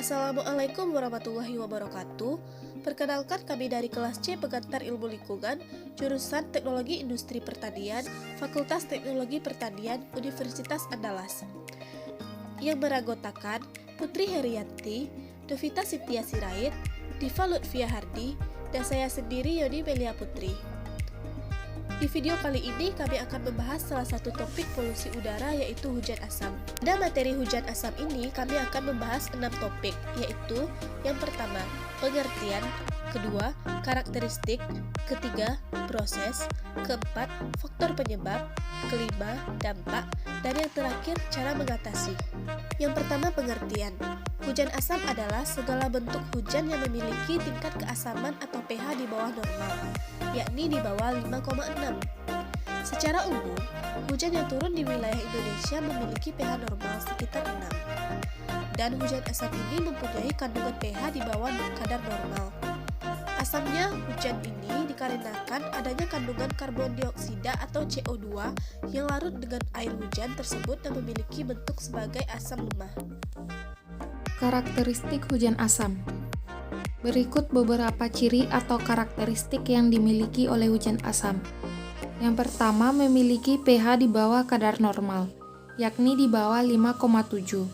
Assalamualaikum warahmatullahi wabarakatuh. Perkenalkan, kami dari kelas C Pengantar Ilmu Lingkungan, jurusan Teknologi Industri Pertanian, Fakultas Teknologi Pertanian, Universitas Andalas. Yang beranggotakan Putri Herianti, Devita Cynthia Sirait, Diva Lutfia Hardi, dan saya sendiri Yoni Melia Putri. Di video kali ini kami akan membahas salah satu topik polusi udara, yaitu hujan asam. Pada materi hujan asam ini kami akan membahas 6 topik, yaitu yang pertama, pengertian, kedua, karakteristik, ketiga, proses, keempat, faktor penyebab, kelima, dampak, dan yang terakhir, cara mengatasi. Yang pertama, pengertian. Hujan asam adalah segala bentuk hujan yang memiliki tingkat keasaman atau pH di bawah normal, yakni di bawah 5,6. Secara umum, hujan yang turun di wilayah Indonesia memiliki pH normal sekitar 6. Dan hujan asam ini mempunyai kandungan pH di bawah kadar normal. Asamnya hujan ini dikarenakan adanya kandungan karbon dioksida atau CO2 yang larut dengan air hujan tersebut dan memiliki bentuk sebagai asam lemah. Karakteristik hujan asam. Berikut beberapa ciri atau karakteristik yang dimiliki oleh hujan asam. Yang pertama, memiliki pH di bawah kadar normal, yakni di bawah 5,7.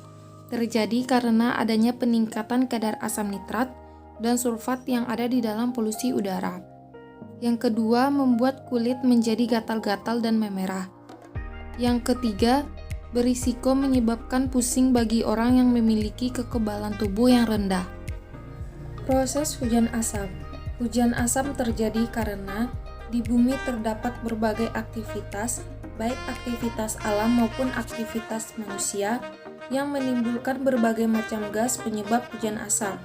Terjadi karena adanya peningkatan kadar asam nitrat dan sulfat yang ada di dalam polusi udara. Yang kedua, membuat kulit menjadi gatal-gatal dan memerah. Yang ketiga, berisiko menyebabkan pusing bagi orang yang memiliki kekebalan tubuh yang rendah. Proses hujan asam. Hujan asam terjadi karena di bumi terdapat berbagai aktivitas, baik aktivitas alam maupun aktivitas manusia, yang menimbulkan berbagai macam gas penyebab hujan asam,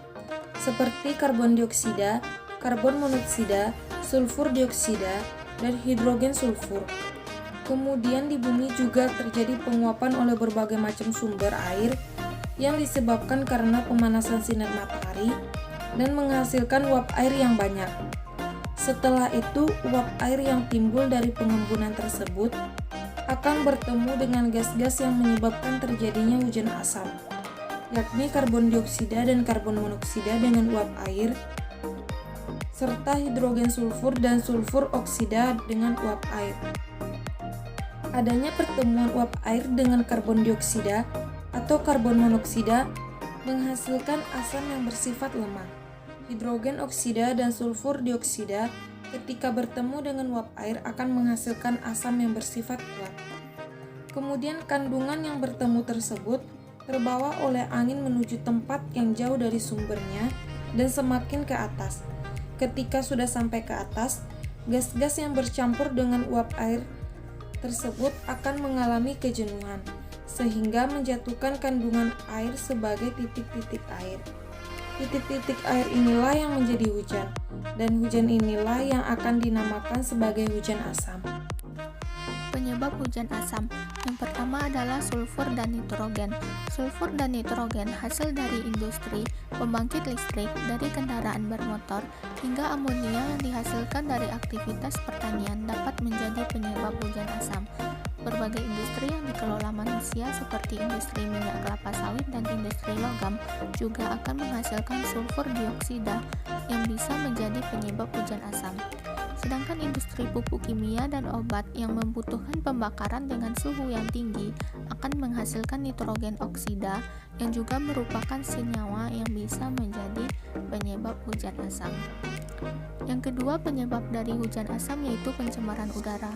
seperti karbon dioksida, karbon monoksida, sulfur dioksida, dan hidrogen sulfur. Kemudian di bumi juga terjadi penguapan oleh berbagai macam sumber air yang disebabkan karena pemanasan sinar matahari dan menghasilkan uap air yang banyak. Setelah itu, uap air yang timbul dari pengembunan tersebut akan bertemu dengan gas-gas yang menyebabkan terjadinya hujan asam, yakni karbon dioksida dan karbon monoksida dengan uap air, serta hidrogen sulfur dan sulfur oksida dengan uap air. Adanya pertemuan uap air dengan karbon dioksida atau karbon monoksida menghasilkan asam yang bersifat lemah. Hidrogen oksida dan sulfur dioksida ketika bertemu dengan uap air akan menghasilkan asam yang bersifat kuat. Kemudian kandungan yang bertemu tersebut terbawa oleh angin menuju tempat yang jauh dari sumbernya dan semakin ke atas. Ketika sudah sampai ke atas, gas-gas yang bercampur dengan uap air tersebut akan mengalami kejenuhan, sehingga menjatuhkan kandungan air sebagai titik-titik air. Titik-titik air inilah yang menjadi hujan, dan hujan inilah yang akan dinamakan sebagai hujan asam. Penyebab hujan asam. Yang pertama adalah sulfur dan nitrogen. Sulfur dan nitrogen hasil dari industri, pembangkit listrik, dari kendaraan bermotor, hingga amonia yang dihasilkan dari aktivitas pertanian dapat menjadi penyebab hujan asam. Berbagai industri yang dikelola manusia seperti industri minyak kelapa sawit dan industri logam juga akan menghasilkan sulfur dioksida yang bisa menjadi penyebab hujan asam. Sedangkan industri pupuk kimia dan obat yang membutuhkan pembakaran dengan suhu yang tinggi akan menghasilkan nitrogen oksida yang juga merupakan senyawa yang bisa menjadi penyebab hujan asam. Yang kedua, penyebab dari hujan asam yaitu pencemaran udara.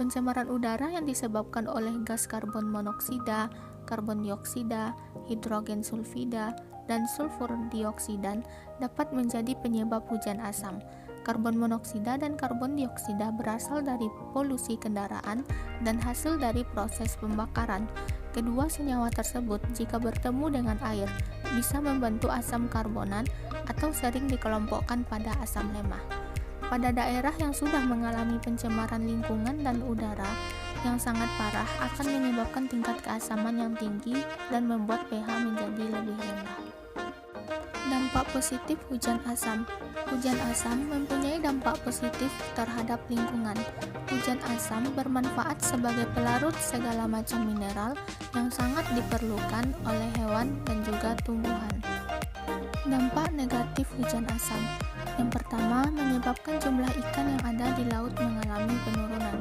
Pencemaran udara yang disebabkan oleh gas karbon monoksida, karbon dioksida, hidrogen sulfida, dan sulfur dioksidan dapat menjadi penyebab hujan asam. Karbon monoksida dan karbon dioksida berasal dari polusi kendaraan dan hasil dari proses pembakaran. Kedua senyawa tersebut jika bertemu dengan air bisa membentuk asam karbonat atau sering dikelompokkan pada asam lemah. Pada daerah yang sudah mengalami pencemaran lingkungan dan udara yang sangat parah akan menyebabkan tingkat keasaman yang tinggi dan membuat pH menjadi lebih rendah. Dampak positif hujan asam. Hujan asam mempunyai dampak positif terhadap lingkungan. Hujan asam bermanfaat sebagai pelarut segala macam mineral yang sangat diperlukan oleh hewan dan juga tumbuhan. Dampak negatif hujan asam. Yang pertama, menyebabkan jumlah ikan yang ada di laut mengalami penurunan.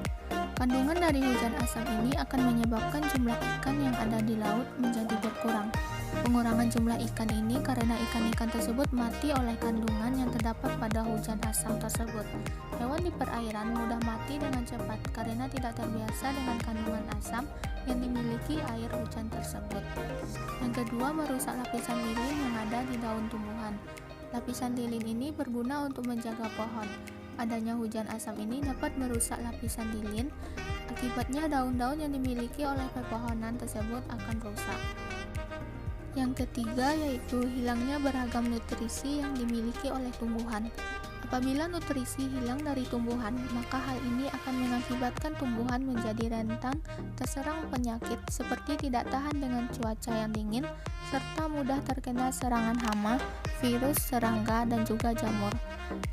Kandungan dari hujan asam ini akan menyebabkan jumlah ikan yang ada di laut menjadi berkurang. Pengurangan jumlah ikan ini karena ikan-ikan tersebut mati oleh kandungan yang terdapat pada hujan asam tersebut. Hewan di perairan mudah mati dengan cepat karena tidak terbiasa dengan kandungan asam yang dimiliki air hujan tersebut. Yang kedua, merusak lapisan lilin yang ada di daun tumbuhan. Lapisan lilin ini berguna untuk menjaga pohon. Adanya hujan asam ini dapat merusak lapisan lilin, akibatnya daun-daun yang dimiliki oleh pepohonan tersebut akan rusak. Yang ketiga yaitu hilangnya beragam nutrisi yang dimiliki oleh tumbuhan. Apabila nutrisi hilang dari tumbuhan, maka hal ini akan mengakibatkan tumbuhan menjadi rentan terserang penyakit seperti tidak tahan dengan cuaca yang dingin, serta mudah terkena serangan hama, virus, serangga, dan juga jamur.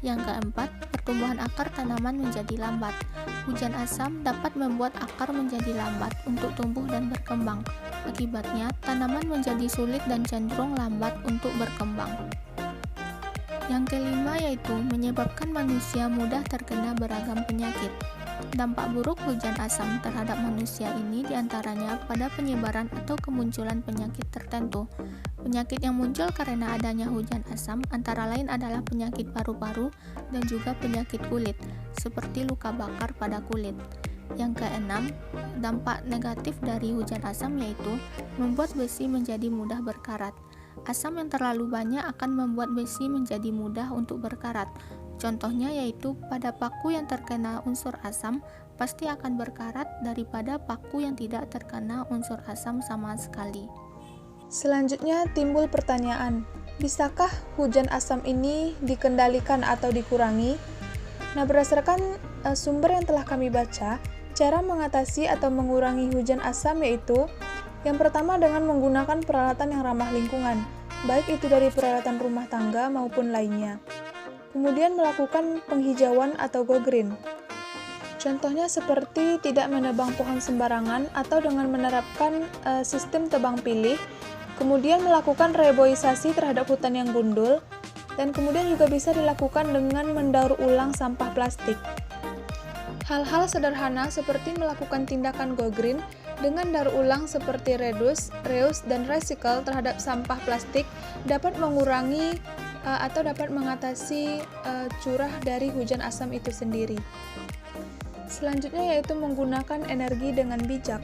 Yang keempat, pertumbuhan akar tanaman menjadi lambat. Hujan asam dapat membuat akar menjadi lambat untuk tumbuh dan berkembang. Akibatnya, tanaman menjadi sulit dan cenderung lambat untuk berkembang. Yang kelima yaitu menyebabkan manusia mudah terkena beragam penyakit. Dampak buruk hujan asam terhadap manusia ini diantaranya pada penyebaran atau kemunculan penyakit tertentu. Penyakit yang muncul karena adanya hujan asam antara lain adalah penyakit paru-paru dan juga penyakit kulit, seperti luka bakar pada kulit. Yang keenam, dampak negatif dari hujan asam yaitu membuat besi menjadi mudah berkarat. Asam yang terlalu banyak akan membuat besi menjadi mudah untuk berkarat. Contohnya yaitu pada paku yang terkena unsur asam pasti akan berkarat daripada paku yang tidak terkena unsur asam sama sekali. Selanjutnya timbul pertanyaan, bisakah hujan asam ini dikendalikan atau dikurangi? Nah, berdasarkan sumber yang telah kami baca, cara mengatasi atau mengurangi hujan asam yaitu yang pertama dengan menggunakan peralatan yang ramah lingkungan, baik itu dari peralatan rumah tangga maupun lainnya. Kemudian melakukan penghijauan atau go green. Contohnya seperti tidak menebang pohon sembarangan atau dengan menerapkan sistem tebang pilih, kemudian melakukan reboisasi terhadap hutan yang gundul, dan kemudian juga bisa dilakukan dengan mendaur ulang sampah plastik. Hal-hal sederhana seperti melakukan tindakan go green dengan daur ulang seperti reduce, reuse, dan recycle terhadap sampah plastik dapat mengurangi atau dapat mengatasi curah dari hujan asam itu sendiri. Selanjutnya yaitu menggunakan energi dengan bijak.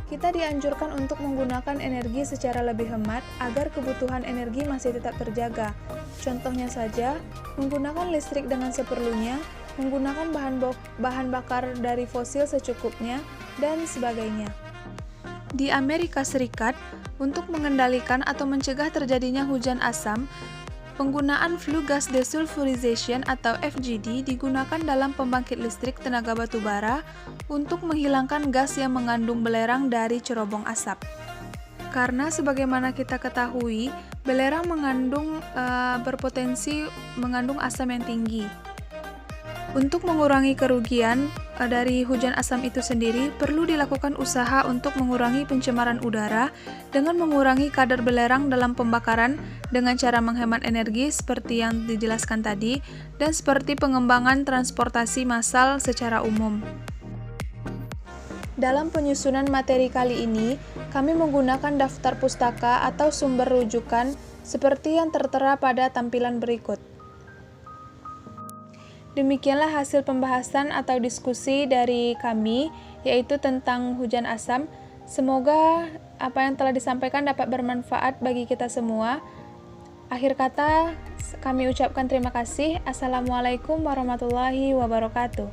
Kita dianjurkan untuk menggunakan energi secara lebih hemat agar kebutuhan energi masih tetap terjaga. Contohnya saja, menggunakan listrik dengan seperlunya, menggunakan bahan bakar dari fosil secukupnya, dan sebagainya. Di Amerika Serikat, untuk mengendalikan atau mencegah terjadinya hujan asam, penggunaan flue gas desulfurization atau FGD digunakan dalam pembangkit listrik tenaga batu bara untuk menghilangkan gas yang mengandung belerang dari cerobong asap. Karena sebagaimana kita ketahui, belerang berpotensi mengandung asam yang tinggi. Untuk mengurangi kerugian dari hujan asam itu sendiri, perlu dilakukan usaha untuk mengurangi pencemaran udara dengan mengurangi kadar belerang dalam pembakaran dengan cara menghemat energi seperti yang dijelaskan tadi, dan seperti pengembangan transportasi massal secara umum. Dalam penyusunan materi kali ini, kami menggunakan daftar pustaka atau sumber rujukan seperti yang tertera pada tampilan berikut. Demikianlah hasil pembahasan atau diskusi dari kami, yaitu tentang hujan asam. Semoga apa yang telah disampaikan dapat bermanfaat bagi kita semua. Akhir kata, kami ucapkan terima kasih. Assalamualaikum warahmatullahi wabarakatuh.